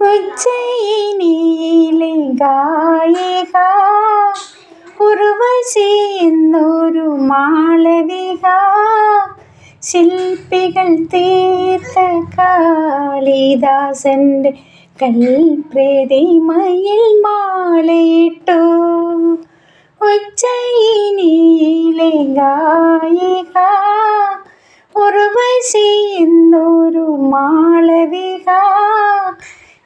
ഉജ്ജയിനിയിലെ ഗായിക ഉർവശി എന്നൊരു മാളവിക, ശില്പികൾ തീർത്ത കാളിദാസന്റെ കൽപ്രതിമയിൽ മാലയിട്ടു. ഉജ്ജയിനിയിലെ ഗായിക ഉർവശി എന്നൊരു മാളവിക,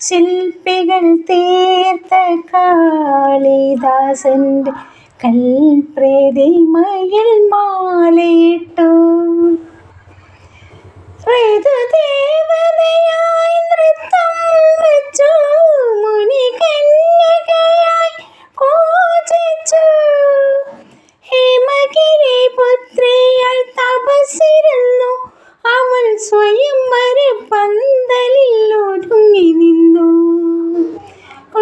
ശില്പികൾ തീർത്ത കാളിദാസന്റെ കൽപ്രതിമയിൽ മാലയിട്ടു. ഋതുദേവതയായി നൃത്തം വച്ചു, മുനികന്യകയായി പൂജിച്ചു, ഹേമഗിരി പുത്രിയായി തപസ്സിരുന്നു അവൾ, സ്വയംവര പന്തലിൽ ഒരുങ്ങി നിന്നു.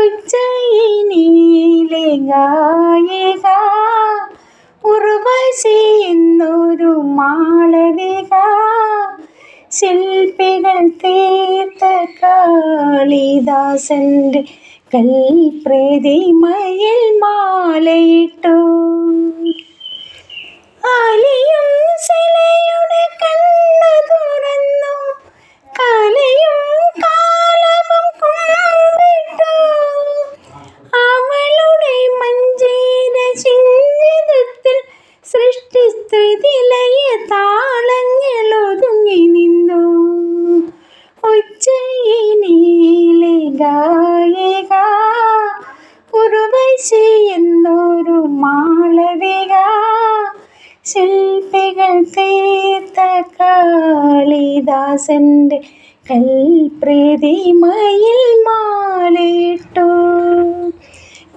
ഉജ്ജയിനിയിലെ ഗായിക ഉർവശി എന്നൊരു മാളവിക, ശില്പികൾ തീർത്ത കാളിദാസന്റെ കൽപ്രതിമയിൽ മാലയിട്ടു. ആലിയും ശിലയുടെ കണ്ണു തുറന്നു, കലയും കാലവും കുമ്പിട്ടു, അവളുടെ മഞ്ജീര ചിഞ്ചിതത്തിൽ സൃഷ്ടിസ്ഥിതി ലയ താളങ്ങൾ ഒതുങ്ങി നിന്നു. ഉജ്ജയിനിയിലെ ഗായിക ഉർവശി എന്നൊരു മാളവിക, ശില്പികൾ തീർത്ത കാളിദാസന്റെ കൽപ്രതിമയിൽ മാലയിട്ടു.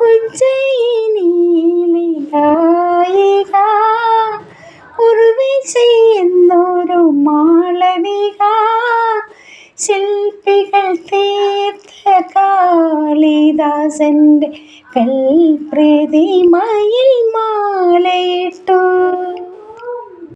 ഉജ്ജയിനിയിലെ ഗായിക ഉർവശി എന്നൊരു മാളവിക, ശില്പികൾ തീർത്ത കാളിദാസന്റെ കൽപ്രതിമയിൽ മാലയിട്ടു.